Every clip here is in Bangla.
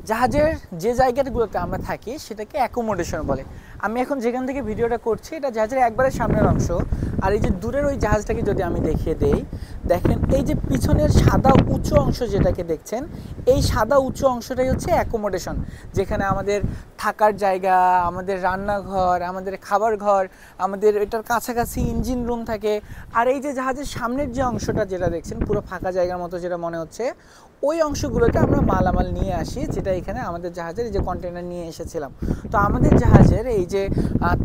জাহাজের যে জায়গাগুলোতে আমরা থাকি সেটাকে অ্যাকোমোডেশন বলে। আমি এখন যেখান থেকে ভিডিওটা করছি এটা জাহাজের একবারে সামনের অংশ। আর এই যে দূরের ওই জাহাজটাকে যদি আমি দেখিয়ে দেই, দেখেন এই যে পিছনের সাদা উঁচু অংশ যেটাকে দেখছেন, এই সাদা উঁচু অংশটাই হচ্ছে অ্যাকোমোডেশন, যেখানে আমাদের থাকার জায়গা, আমাদের রান্নাঘর, আমাদের খাবার ঘর, আমাদের এটার কাছাকাছি ইঞ্জিন রুম থাকে। আর এই যে জাহাজের সামনের যে অংশটা যেটা দেখছেন পুরো ফাঁকা জায়গার মতো যেটা মনে হচ্ছে, ওই অংশগুলোতে আমরা মালামাল নিয়ে আসি, যেটা এখানে আমাদের জাহাজের এই যে কন্টেনার নিয়ে এসেছিলাম। তো আমাদের জাহাজের এই যে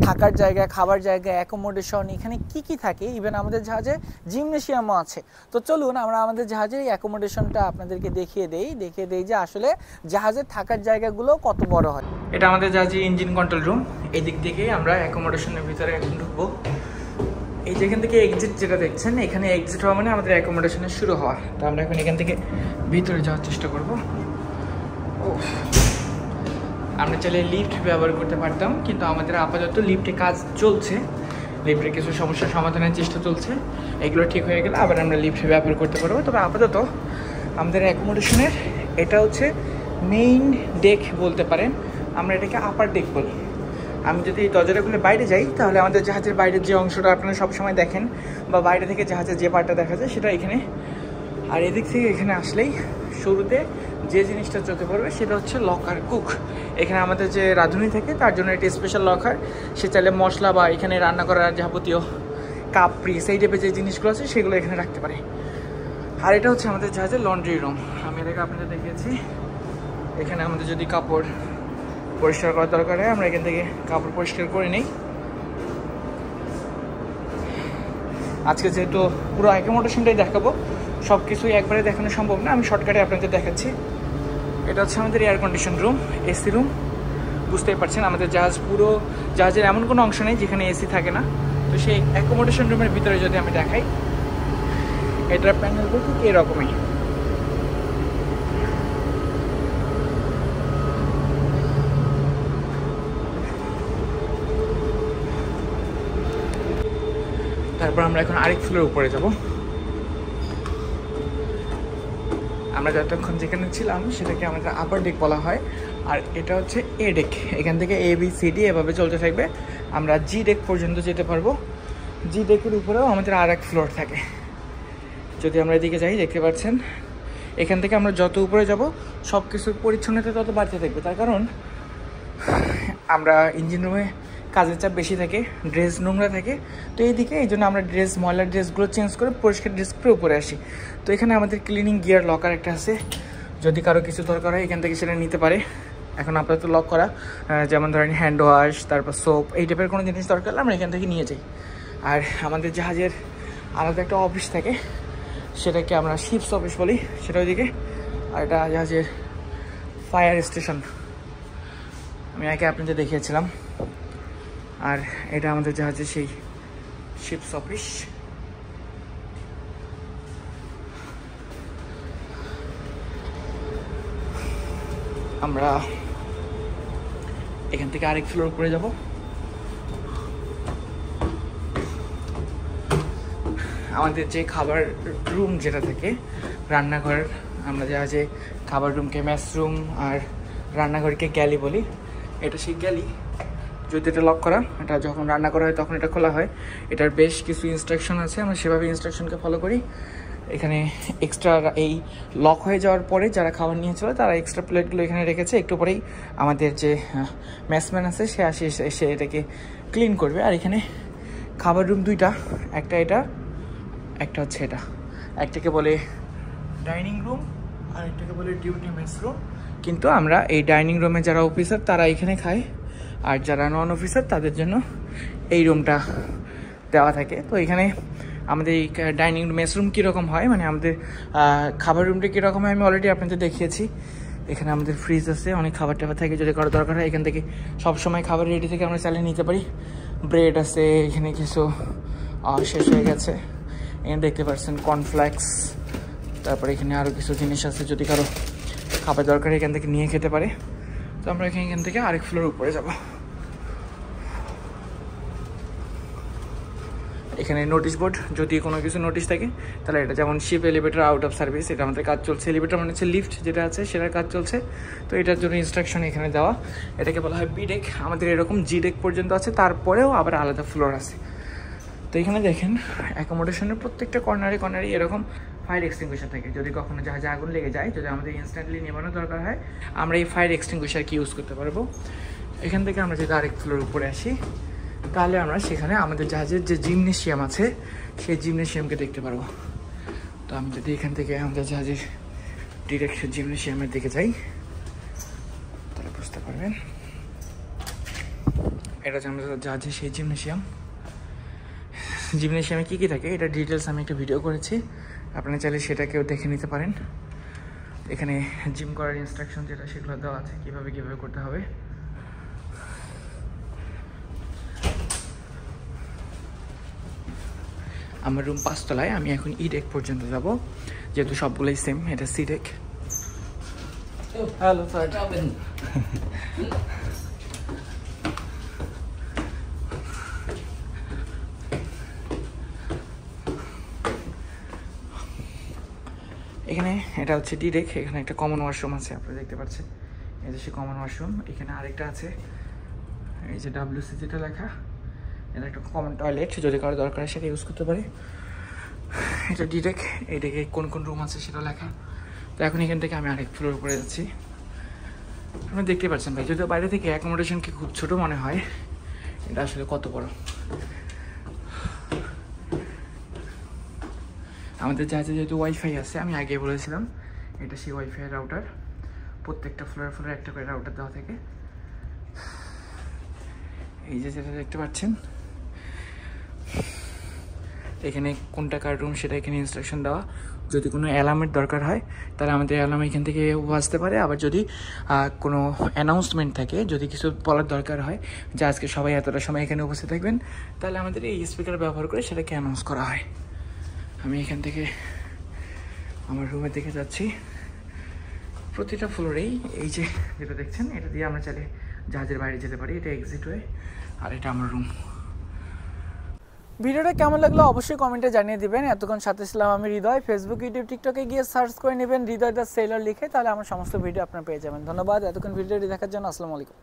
থাকার জায়গা, খাবার জায়গা, অ্যাকোমোডেশন, এখানে কি কি থাকে, ইভেন আমাদের জাহাজে জিমনেশিয়ামও আছে। তো চলুন আমরা আমাদের জাহাজের এই অ্যাকোমোডেশনটা আপনাদেরকে দেখিয়ে দেই যে আসলে জাহাজের থাকার জায়গাগুলো কত বড় হয়। এটা আমাদের জাহাজের ইঞ্জিন কন্ট্রোল রুম। এই দিক থেকে আমরা অ্যাকোমোডেশনের ভিতরে এখন ঢুকবো। এই যেখান থেকে এক্সিট যেটা দেখছেন, এখানে এক্সিট হওয়া মানে আমাদের অ্যাকোমোডেশনের শুরু হওয়া। তো আমরা এখন এখান থেকে ভিতরে যাওয়ার চেষ্টা করব। আমরা চাইলে লিফট ব্যবহার করতে পারতাম, কিন্তু আমাদের আপাতত লিফটে কাজ চলছে, লিফটের কিছু সমস্যার সমাধানের চেষ্টা চলছে। এগুলো ঠিক হয়ে গেলে আবার আমরা লিফট ব্যবহার করতে পারবো। তবে আপাতত আমাদের অ্যাকোমোডেশনের এটা হচ্ছে মেইন ডেক বলতে পারেন, আমরা এটাকে আপার ডেক বলি। আমি যদি এই দরজাটা খুলে বাইরে যাই, তাহলে আমাদের জাহাজের বাইরের যে অংশটা আপনারা সবসময় দেখেন বা বাইরে থেকে জাহাজের যে পার্টটা দেখা যায় সেটা এখানে। আর এদিক থেকে এখানে আসলেই শুরুতে যে জিনিসটা চোখে পড়বে সেটা হচ্ছে লকার কুক। এখানে আমাদের যে রাঁধুনি থাকে তার জন্য একটি স্পেশাল লকার, সে চাইলে মশলা বা এখানে রান্না করার যাবতীয় কাপড়ি সেই টাইপের যে জিনিসগুলো আছে সেগুলো এখানে রাখতে পারে। আর এটা হচ্ছে আমাদের জাহাজের লন্ড্রি রুম। আমি এটাকে আপনাদের দেখিয়েছি। এখানে আমাদের যদি কাপড় পরিষ্কার করার দরকার হয়, আমরা এখান থেকে কাপড় পরিষ্কার করে নিই। আজকে যেহেতু পুরো অ্যাকোমোডেশনটাই দেখাবো, সব কিছুই একবারে দেখানো সম্ভব না, আমি শর্টকাটে আপনাদের দেখাচ্ছি। এটা হচ্ছে আমাদের air condition room, AC room. বুঝতেই পারছেন আমাদের জাহাজ পুরো জাহাজের এমন কোনো অংশ নেই যেখানে এসি থাকে না। তো সেই অ্যাকোমোডেশন রুমের ভিতরে যদি আমি দেখাই, এটার প্যানেলগুলো ঠিক এরকমই। তারপর আমরা এখন আরেক ফ্লোরের উপরে যাব। আমরা যতক্ষণ যেখানে ছিলাম সেটাকে আমাদের আপার ডেক বলা হয়, আর এটা হচ্ছে এ ডেক। এখান থেকে এ বি সি ডি এভাবে চলতে থাকবে, আমরা জি ডেক পর্যন্ত যেতে পারবো। জি ডেকের উপরেও আমাদের আর এক ফ্লোর থাকে। যদি আমরা এদিকে যাই, দেখতে পাচ্ছেন এখান থেকে আমরা যত উপরে যাব সব কিছুর পরিচ্ছন্নতা তত বাড়তে থাকবে। তার কারণ আমরা ইঞ্জিন রুমে কাজের চাপ বেশি থাকে, ড্রেস নোংরা থাকে। তো এইদিকে এই জন্য আমরা ময়লার ড্রেসগুলো চেঞ্জ করে পরিষ্কার ড্রেস করে উপরে আসি। তো এখানে আমাদের ক্লিনিং গিয়ার লকার একটা আছে, যদি কারো কিছু দরকার হয় এখান থেকে সেটা নিতে পারে। এখন আপাতত লক করা, যেমন ধরেন হ্যান্ড ওয়াশ, তারপর সোপ, এই টাইপের কোনো জিনিস দরকার হলে আমরা এখান থেকে নিয়ে যাই। আর আমাদের জাহাজের আলাদা একটা অফিস থাকে, সেটাকে আমরা শিপস অফিস বলি, সেটা ওইদিকে। আর এটা জাহাজের ফায়ার স্টেশন, আমি আগে আপনাদের দেখিয়েছিলাম। আর এটা আমাদের জাহাজের সেই শিপস অফিস। আমরা এখান থেকে আরেক ফ্লোর উপরে যাব। আমাদের যে খাবার রুম যেটা থাকে, রান্নাঘর, আমরা জাহাজে খাবার রুমকে মেস রুম আর রান্নাঘরকে গ্যালি বলি। এটা সেই গ্যালি, যদি এটা লক করা, এটা যখন রান্না করা হয় তখন এটা খোলা হয়। এটার বেশ কিছু ইনস্ট্রাকশন আছে, আমরা সেভাবে ইনস্ট্রাকশনকে ফলো করি। এখানে এক্সট্রা এই লক হয়ে যাওয়ার পরে যারা খাবার নিয়েছিল তারা এক্সট্রা প্লেটগুলো এখানে রেখেছে। একটু পরেই আমাদের যে ম্যাসম্যান আছে সে আসে, এসে এটাকে ক্লিন করবে। আর এখানে খাবার রুম দুইটা, একটা এটা, একটা হচ্ছে এটা। একটাকে বলে ডাইনিং রুম আর একটাকে বলে ডিউটি মেস রুম। কিন্তু আমরা এই ডাইনিং রুমে যারা অফিসার তারা এখানে খায়, আর যারা নন অফিসার তাদের জন্য এই রুমটা দেওয়া থাকে। তো এখানে আমাদের এই ডাইনিং মেস রুম কীরকম হয়, মানে আমাদের খাবার রুমটা কীরকম হয় আমি অলরেডি আপনাদের দেখিয়েছি। এখানে আমাদের ফ্রিজ আছে, অনেক খাবার টাবার থাকে, যদি কারো দরকার হয় এখান থেকে সবসময় খাবার রেডি থেকে আমরা চালিয়ে নিতে পারি। ব্রেড আছে, এখানে কিছু শেষ হয়ে গেছে, এখানে দেখতে পাচ্ছেন কর্নফ্লেক্স। তারপরে এখানে আরও কিছু জিনিস আছে, যদি কারো খাবার দরকার এখান থেকে নিয়ে খেতে পারে। তো আমরা এখান থেকে আরেক ফ্লোর উপরে যাব। এখানে নোটিশ বোর্ড, যদি কোনো কিছু নোটিশ থাকে তাহলে এটা, যেমন ship elevator out of service, এটা আমাদের কাজ চলছে। এলিভেটর মানে হচ্ছে লিফট যেটা আছে সেটার কাজ চলছে, তো এটার জন্য ইনস্ট্রাকশন এখানে দেওয়া। এটাকে বলা হয় বি ডেক। আমাদের এরকম জি ডেক পর্যন্ত আছে, তারপরেও আবার আলাদা ফ্লোর আছে। তো এখানে দেখেন অ্যাকোমোডেশনের প্রত্যেকটা কর্নারে কর্নারে এরকম ফায়ার এক্সটিংগুইশার থাকে। যদি কখনো জাহাজে আগুন লেগে যায়, যদি আমাদের ইনস্ট্যান্টলি নেভানোর দরকার হয়, আমরা এই ফায়ার এক্সটিংগুইশারকে ইউজ করতে পারবো। এখান থেকে আমরা যদি আরেক ফ্লোর উপরে আসি, তাহলে আমরা সেখানে আমাদের জাহাজের যে জিমনেশিয়াম আছে সেই জিমনেশিয়ামকে দেখতে পারবো। তো আমি যদি এখান থেকে আমাদের জাহাজের ডিরেক্ট জিমনেশিয়ামের দিকে যাই তাহলে বুঝতে পারবেন। এটা হচ্ছে আমাদের জাহাজের সেই জিমনেশিয়াম। জিমনেশিয়ামে কী কী থাকে এটা ডিটেলস আমি একটা ভিডিও করেছি, আপনারা চাইলে সেটাকেও দেখে নিতে পারেন। এখানে জিম করার ইনস্ট্রাকশন যেটা সেগুলো দেওয়া আছে, কীভাবে কীভাবে করতে হবে। আমার রুম 5 তলায়, আমি এখন ই ডেক পর্যন্ত যাব, যেহেতু সবগুলোই সেম। এটা সি ডেক। Hello sir. এখানে এটা হচ্ছে ডি ডেক। এখানে একটা কমন ওয়াশরুম আছে, আপনারা দেখতে পাচ্ছেন, এই যে সে কমন ওয়াশরুম। এখানে আরেকটা আছে, এই যে WC যেটা লেখা, এটা একটা কমন টয়লেট, যদি কারো দরকার হয় সেটা ইউজ করতে পারে। এটা ডি ডেক। এই ডেকে কোন কোন রুম আছে সেটা লেখা। তো এখন এখান থেকে আমি আরেক ফ্লোর উপরে যাচ্ছি। আপনারা দেখতে পাচ্ছেন ভাই, যদিও বাইরে থেকে অ্যাকোমোডেশনকে খুব ছোট মনে হয়, এটা আসলে কত বড়। আমাদের জাহাজে যেহেতু ওয়াইফাই আছে, আমি আগে বলেছিলাম, এটা সেই ওয়াইফাই রাউটার। প্রত্যেকটা ফ্লোরে ফ্লোরে একটা করে রাউটার দেওয়া থাকে। এই যে যেটা দেখতে পাচ্ছেন, এখানে কোনটা কার রুম সেটা এখানে ইনস্ট্রাকশন দেওয়া। যদি কোনো অ্যালার্মের দরকার হয় তাহলে আমাদের অ্যালার্ম এখান থেকে বাজতে পারে। আবার যদি কোনো অ্যানাউন্সমেন্ট থাকে, যদি কিছু বলার দরকার হয় যে আজকে সবাই এতটা সময় এখানে উপস্থিত থাকবেন, তাহলে আমাদের এই স্পিকার ব্যবহার করে সেটাকে অ্যানাউন্স করা হয়। আমি এখান থেকে আমার রুমের দিকে যাচ্ছি। প্রতিটা ফ্লোরেই এই যে যেটা দেখছেন, এটা দিয়ে আমরা চাইলে জাহাজের বাইরে যেতে পারি। এটা এক্সিট ওয়ে, আর এটা আমার রুম। ভিডিওটা কেমন লাগলো অবশ্যই কমেন্টে জানিয়ে দিবেন। এতক্ষণ সাথে ছিলাম আমি হৃদয়। ফেসবুক, ইউটিউব, টিকটকে গিয়ে সার্চ করে নেবেন হৃদয় দ্য সেলার লিখে, তাহলে আমার সমস্ত ভিডিও আপনারা পেয়ে যাবেন। ধন্যবাদ এতক্ষণ ভিডিওটি দেখার জন্য। আসসালামু আলাইকুম।